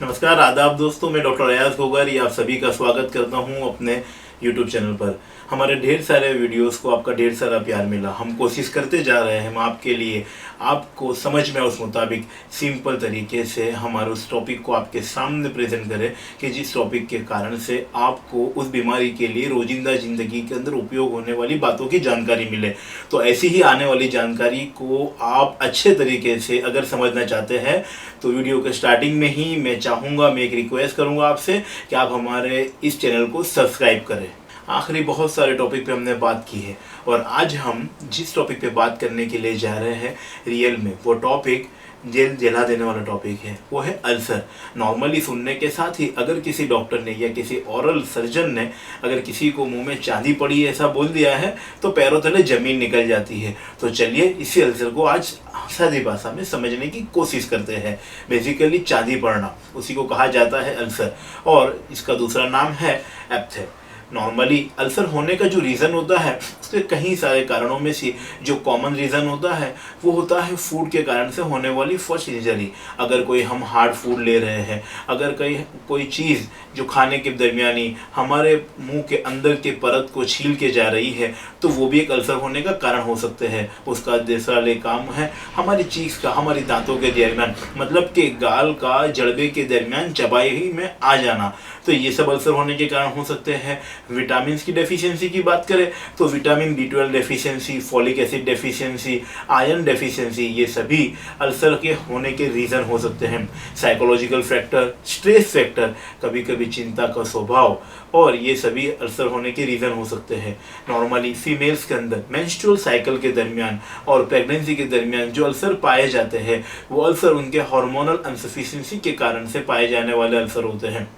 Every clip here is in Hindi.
नमस्कार, आदाब दोस्तों। मैं डॉक्टर अयाज गोगारी आप सभी का स्वागत करता हूं अपने यूट्यूब चैनल पर। हमारे ढेर सारे वीडियोस को आपका ढेर सारा प्यार मिला। हम कोशिश करते जा रहे हैं हम आपके लिए आपको समझ में उस मुताबिक सिंपल तरीके से हमारे उस टॉपिक को आपके सामने प्रेजेंट करें कि जिस टॉपिक के कारण से आपको उस बीमारी के लिए रोजिंदा ज़िंदगी के अंदर उपयोग होने वाली बातों की जानकारी मिले। तो ऐसी ही आने वाली जानकारी को आप अच्छे तरीके से अगर समझना चाहते हैं तो वीडियो के स्टार्टिंग में ही मैं एक रिक्वेस्ट करूंगा आपसे कि आप हमारे इस चैनल को सब्सक्राइब करें। आखिरी बहुत सारे टॉपिक पे हमने बात की है और आज हम जिस टॉपिक पे बात करने के लिए जा रहे हैं रियल में वो टॉपिक जला देने वाला टॉपिक है, वो है अल्सर। नॉर्मली सुनने के साथ ही अगर किसी डॉक्टर ने या किसी ओरल सर्जन ने अगर किसी को मुंह में चांदी पड़ी ऐसा बोल दिया है तो पैरों तले जमीन निकल जाती है। तो चलिए इसी अल्सर को आज सादी भाषा में समझने की कोशिश करते हैं। बेसिकली चांदी पड़ना उसी को कहा जाता है अल्सर और इसका दूसरा नाम है एप्थे। नॉर्मली अल्सर होने का जो रीज़न होता है उसके कई सारे कारणों में से जो कॉमन रीज़न होता है वो होता है फूड के कारण से होने वाली फर्स्ट इंजरी। अगर कोई हम हार्ड फूड ले रहे हैं, अगर कोई चीज़ जो खाने के दरमियानी हमारे मुंह के अंदर के परत को छील के जा रही है तो वो भी एक अल्सर होने का कारण हो सकते हैं। उसका दूसरा काम है हमारी चीज़ का हमारी दांतों के दरमियान मतलब के गाल का जड़बे के दरमियान चबाई में आ जाना, तो ये सब अल्सर होने के कारण हो सकते हैं। विटामिन की डेफिशिएंसी की बात करें तो vitamin B12 deficiency, folic acid deficiency, iron deficiency, ये सभी अल्सर के होने के रीज़न हो सकते हैं। साइकोलॉजिकल फैक्टर, स्ट्रेस फैक्टर, कभी कभी चिंता का स्वभाव, और ये सभी अल्सर होने के रीज़न हो सकते हैं। नॉर्मली फीमेल्स के अंदर मेंस्ट्रुअल साइकिल के दरमियान और प्रेगनेंसी के दरमियान जो अल्सर पाए जाते हैं वो अल्सर उनके हार्मोनल इनसफिशिएंसी के कारण से पाए जाने वाले अल्सर होते हैं।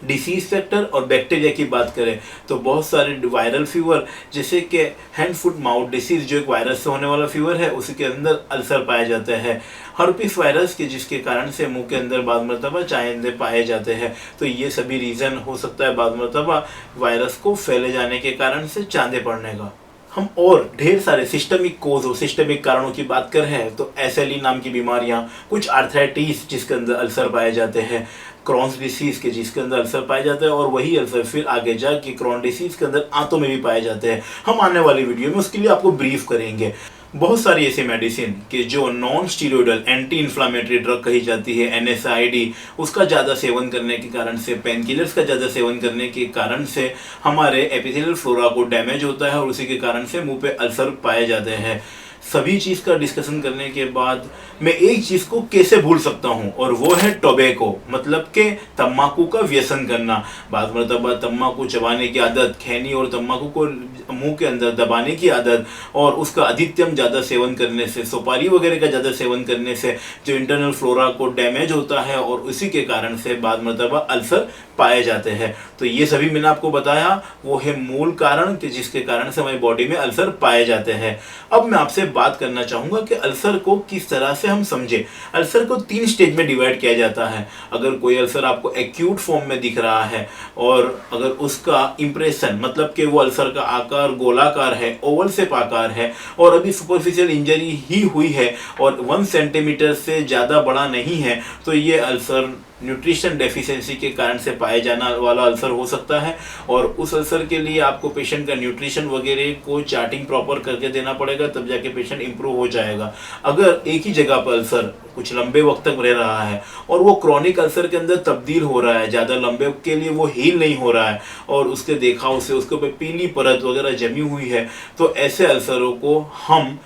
डिसीज फैक्टर और बैक्टीरिया की बात करें तो बहुत सारे वायरल फीवर जैसे कि हैंड फुट माउथ डिसीज जो एक वायरस से होने वाला फीवर है उसी के अंदर अल्सर पाए जाते हैं। हर्पिस वायरस के जिसके कारण से मुंह के अंदर बाद मरतबा चाइंदे पाए जाते हैं, तो ये सभी रीज़न हो सकता है बाद मरतबा वायरस को फैले जाने के कारण से चांदे पड़ने का। हम और ढेर सारे सिस्टमिक कारणों की बात कर हैं तो SLE नाम की बीमारियां, कुछ आर्थराइटिस जिसके अंदर अल्सर पाए जाते हैं, क्रॉन्स डिसीज के जिसके अंदर अल्सर पाए जाते हैं और वही अल्सर फिर आगे जाके क्रॉन डिसीज के अंदर आंतों में भी पाए जाते हैं। हम आने वाली वीडियो में उसके लिए आपको ब्रीफ करेंगे। बहुत सारी ऐसी मेडिसिन के जो non steroidal anti inflammatory drug कही जाती है NSAID, उसका ज़्यादा सेवन करने के कारण से, पेन किलर्स का ज़्यादा सेवन करने के कारण से हमारे एपिथेलियल फ्लोरा को डैमेज होता है और उसी के कारण से मुंह पे अल्सर पाए जाते हैं। सभी चीज़ का डिस्कशन करने के बाद मैं एक चीज़ को कैसे भूल सकता हूँ और वो है टोबैको, मतलब के तम्बाकू का व्यसन करना। बाद मरतबा तम्बाकू चबाने की आदत, खैनी और तम्बाकू को मुंह के अंदर दबाने की आदत और उसका अधिकतम ज़्यादा सेवन करने से, सुपारी वगैरह का ज़्यादा सेवन करने से जो इंटरनल फ्लोरा को डैमेज होता है और उसी के कारण से बाद मरतबा अल्सर पाए जाते हैं। तो ये सभी मैंने आपको बताया वो है मूल कारण कि जिसके कारण से हमारी बॉडी में अल्सर पाए जाते हैं। अब मैं आपसे बात करना चाहूँगा कि अल्सर को किस तरह से हम समझे। अल्सर को 3 स्टेज में डिवाइड किया जाता है। अगर कोई अल्सर आपको एक्यूट फॉर्म में दिख रहा है और अगर उसका इंप्रेशन मतलब कि वो अल्सर का आकार गोलाकार है, ओवल शेप आकार है और अभी सुपरफिशियल इंजरी ही हुई है और 1 सेंटीमीटर से ज़्यादा बड़ा नहीं है, तो ये अल्सर न्यूट्रिशन डेफिशिएंसी के कारण से पाए जाने वाला अल्सर हो सकता है और उस अल्सर के लिए आपको पेशेंट का न्यूट्रिशन वगैरह को चार्टिंग प्रॉपर करके देना पड़ेगा, तब जाके पेशेंट इंप्रूव हो जाएगा। अगर एक ही जगह पर अल्सर कुछ लंबे वक्त तक रह रहा है और वो क्रॉनिक अल्सर के अंदर तब्दील हो रहा है, ज़्यादा लंबे के लिए वो हील नहीं हो रहा है और उसके देखाव से उसके ऊपर पीली परत वगैरह जमी हुई है, तो ऐसे अल्सरों को हम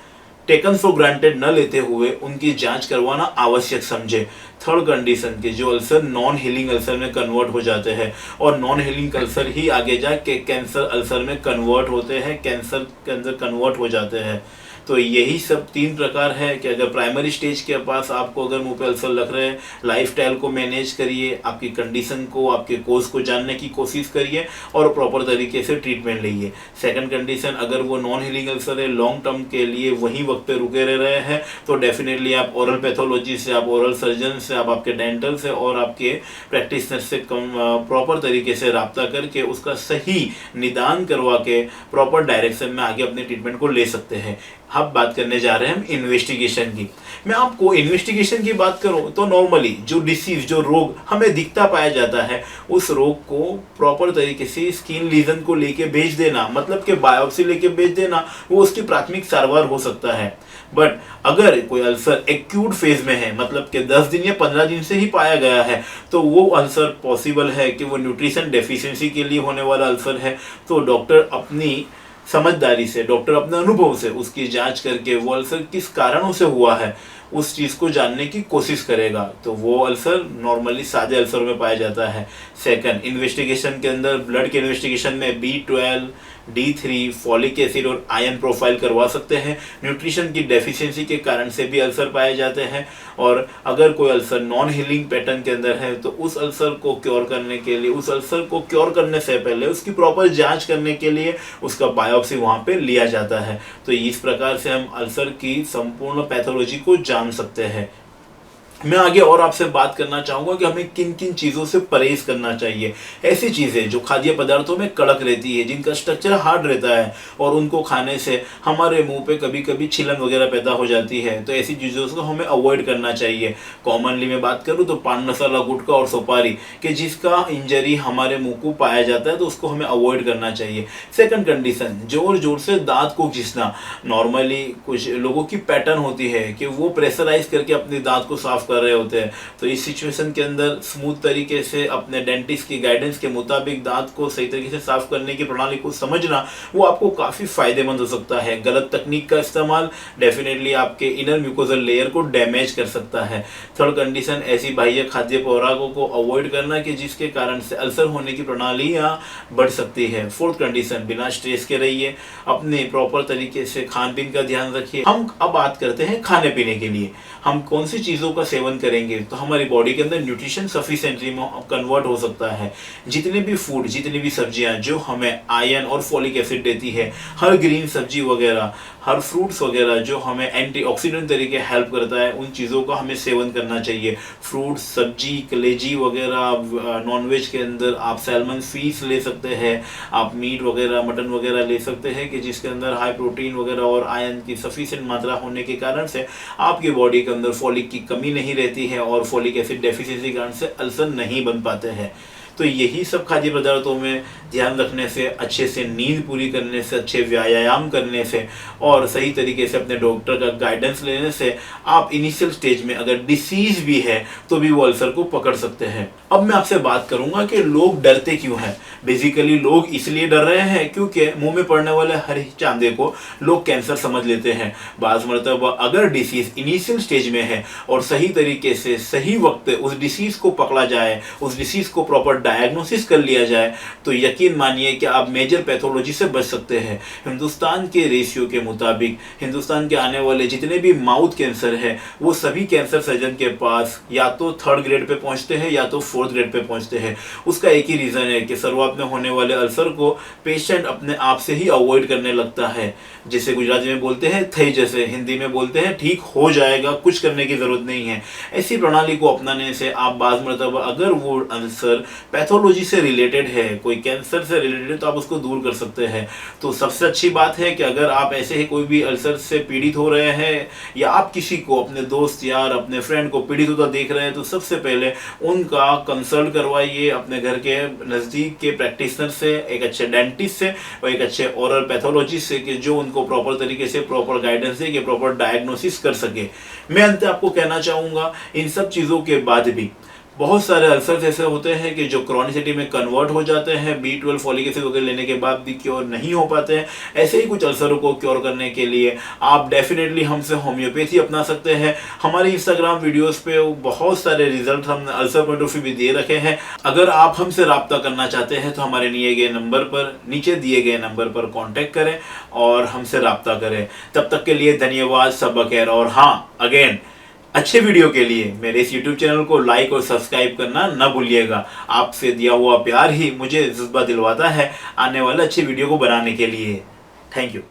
टेकन फॉर ग्रांटेड न लेते हुए उनकी जांच करवाना आवश्यक समझे। थर्ड कंडीशन के जो अल्सर नॉन हीलिंग अल्सर में कन्वर्ट हो जाते हैं और नॉन हीलिंग अल्सर ही आगे जाके कैंसर अल्सर में कन्वर्ट होते हैं, कैंसर के अंदर कन्वर्ट हो जाते हैं। तो यही सब 3 प्रकार है कि अगर प्राइमरी स्टेज के पास आपको अगर मुंह पे अल्सर लग रहे हैं, लाइफस्टाइल को मैनेज करिए, आपकी कंडीशन को, आपके कोर्स को जानने की कोशिश करिए और प्रॉपर तरीके से ट्रीटमेंट लीजिए। सेकंड कंडीशन, अगर वो नॉन हीलिंग अल्सर है, लॉन्ग टर्म के लिए वहीं वक्त पे रुके रह रहे हैं, तो डेफिनेटली आप ओरल पैथोलॉजी से, आप ओरल सर्जन से, आप आपके डेंटल से और आपके प्रैक्टिशनर से प्रॉपर तरीके से रब्ता करके उसका सही निदान करवा के प्रॉपर डायरेक्शन में आगे अपने ट्रीटमेंट को ले सकते हैं। अब बात करने जा रहे हैं हम इन्वेस्टिगेशन की मैं आपको इन्वेस्टिगेशन की बात करूं तो नॉर्मली जो डिसीज, जो रोग हमें दिखता पाया जाता है, उस रोग को प्रॉपर तरीके से स्किन लीजन को लेके भेज देना, मतलब कि बायोप्सी लेके भेज देना, वो उसकी प्राथमिक सारवार हो सकता है। बट अगर कोई अल्सर एक्यूट फेज में है, मतलब कि 10 दिन या 15 दिन से ही पाया गया है, तो वो अल्सर पॉसिबल है कि वो न्यूट्रिशन डेफिशिएंसी के लिए होने वाला अल्सर है। तो डॉक्टर अपनी समझदारी से, डॉक्टर अपने अनुभव से उसकी जांच करके वो अल्सर किस कारणों से हुआ है उस चीज़ को जानने की कोशिश करेगा। तो वो अल्सर नॉर्मली सादे अल्सर में पाया जाता है। सेकंड, इन्वेस्टिगेशन के अंदर ब्लड के इन्वेस्टिगेशन में B12, D3, फॉलिक एसिड और आयरन प्रोफाइल करवा सकते हैं। न्यूट्रिशन की डेफिशिएंसी के कारण से भी अल्सर पाए जाते हैं। और अगर कोई अल्सर नॉन हीलिंग पैटर्न के अंदर है तो उस अल्सर को क्योर करने के लिए, उस अल्सर को क्योर करने से पहले उसकी प्रॉपर जांच करने के लिए उसका बायोप्सी वहाँ पे लिया जाता है। तो इस प्रकार से हम अल्सर की संपूर्ण पैथोलॉजी को जान सकते हैं। मैं आगे और आपसे बात करना चाहूँगा कि हमें किन किन चीज़ों से परहेज करना चाहिए। ऐसी चीज़ें जो खाद्य पदार्थों में कड़क रहती है, जिनका स्ट्रक्चर हार्ड रहता है और उनको खाने से हमारे मुंह पे कभी कभी छिलन वगैरह पैदा हो जाती है, तो ऐसी चीज़ों को हमें अवॉइड करना चाहिए। कॉमनली मैं बात करूँ तो पान मसाला, गुटखा और सुपारी कि जिसका इंजरी हमारे मुँह को पाया जाता है, तो उसको हमें अवॉइड करना चाहिए। सेकंड कंडीशन, जोर जोर से दांत को घिसना। नॉर्मली कुछ लोगों की पैटर्न होती है कि वो प्रेशराइज करके अपने दांत को साफ कर रहे होते हैं, तो इस सिचुएशन के अंदर स्मूथ तरीके से अपने डेंटिस्ट की गाइडेंस के मुताबिक दांत को सही तरीके से साफ करने की प्रणाली को समझना वो आपको काफ़ी फायदेमंद हो सकता है। गलत तकनीक का इस्तेमाल डेफिनेटली आपके इनर म्यूकोजल लेयर को डैमेज कर सकता है। थर्ड कंडीशन, ऐसी बाह्य खाद्य पौराकों को अवॉइड करना कि जिसके कारण से अल्सर होने की प्रणालियाँ बढ़ सकती है। फोर्थ कंडीशन, बिना स्ट्रेस के रहिए, अपने प्रॉपर तरीके से खान पीन का ध्यान रखिए। हम अब बात करते हैं खाने पीने के लिए हम कौन सी चीज़ों का सेवन करेंगे तो हमारी बॉडी के अंदर न्यूट्रिशन सफिशिएंटली कन्वर्ट हो सकता है। जितने भी फूड, जितनी भी सब्जियां जो हमें आयरन और फॉलिक एसिड देती है, हर ग्रीन सब्जी वगैरह, हर फ्रूट्स वगैरह जो हमें एंटीऑक्सीडेंट तरीके हेल्प करता है, उन चीज़ों का हमें सेवन करना चाहिए। फ्रूट्स, सब्जी, कलेजी वगैरह, नॉनवेज के अंदर आप सैल्मन फिश ले सकते हैं, आप मीट वगैरह, मटन वगैरह ले सकते हैं कि जिसके अंदर हाई प्रोटीन वगैरह और आयरन की सफिशिएंट मात्रा होने के कारण से आपकी बॉडी के अंदर फॉलिक की कमी नहीं रहती है और फॉलिक एसिड डेफिशिएंसी के कारण से अल्सर नहीं बन पाते हैं। तो यही सब खाद्य पदार्थों में ध्यान रखने से, अच्छे से नींद पूरी करने से, अच्छे व्यायाम करने से और सही तरीके से अपने डॉक्टर का गाइडेंस लेने से आप इनिशियल स्टेज में अगर डिसीज भी है तो भी वो अल्सर को पकड़ सकते हैं। अब मैं आपसे बात करूंगा कि लोग डरते क्यों हैं। बेसिकली लोग इसलिए डर रहे हैं क्योंकि मुंह में पड़ने वाले हर चांदे को लोग कैंसर समझ लेते हैं। बाज़ मरतबा अगर डिसीज इनिशियल स्टेज में है और सही तरीके से सही वक्त पे उस डिसीज को पकड़ा जाए, उस डिसीज को प्रॉपर डायग्नोसिस कर लिया जाए, तो यकीन मानिए कि आप मेजर पैथोलॉजी से बच सकते हैं। हिंदुस्तान के रेशियो के मुताबिक हिंदुस्तान के आने वाले जितने भी माउथ कैंसर है वो सभी कैंसर सर्जन के पास या तो 3rd ग्रेड पे पहुंचते हैं या तो 4th ग्रेड पे पहुंचते हैं। उसका एक ही रीज़न है कि शुरुआत में होने वाले अल्सर को पेशेंट अपने आप से ही अवॉइड करने लगता है, जिसे गुजराती में बोलते हैं थई जैसे, हिंदी में बोलते हैं ठीक हो जाएगा, कुछ करने की ज़रूरत नहीं है। ऐसी प्रणाली को अपनाने से आप बाज़ मरतबा अगर वो अल्सर पैथोलॉजी से रिलेटेड है, कोई कैंसर से रिलेटेड है, तो आप उसको दूर कर सकते हैं। तो सबसे अच्छी बात है कि अगर आप ऐसे ही कोई भी अल्सर से पीड़ित हो रहे हैं या आप किसी को, अपने दोस्त यार, अपने फ्रेंड को पीड़ित होता देख रहे हैं, तो सबसे पहले उनका कंसल्ट करवाइए अपने घर के नज़दीक के प्रैक्टिशनर से, एक अच्छे डेंटिस्ट से और एक अच्छे ओरल पैथोलॉजिस्ट से कि जो उनको प्रॉपर तरीके से प्रॉपर गाइडेंस दे, कि प्रॉपर डायग्नोसिस कर सके। मैं अंत आपको कहना चाहूँगा, इन सब चीज़ों के बाद भी बहुत सारे अल्सर्स ऐसे होते हैं कि जो क्रॉनिसिटी में कन्वर्ट हो जाते हैं, B12 फॉलिक एसिड वगैरह लेने के बाद भी क्योर नहीं हो पाते हैं। ऐसे ही कुछ अल्सरों को क्योर करने के लिए आप डेफिनेटली हमसे होम्योपैथी अपना सकते हैं। हमारे इंस्टाग्राम वीडियोस पे बहुत सारे रिजल्ट हमने अल्सर पॉइंट ऑफ व्यू भी दे रखे हैं। अगर आप हमसे रब्ता करना चाहते हैं तो हमारे नीचे दिए गए नंबर पर कॉन्टैक्ट करें और हमसे रब्ता करें। तब तक के लिए धन्यवाद, सब खैर। और हाँ, अगेन अच्छे वीडियो के लिए मेरे इस YouTube चैनल को लाइक और सब्सक्राइब करना न भूलिएगा। आपसे दिया हुआ प्यार ही मुझे जज्बा दिलवाता है आने वाले अच्छे वीडियो को बनाने के लिए। Thank you.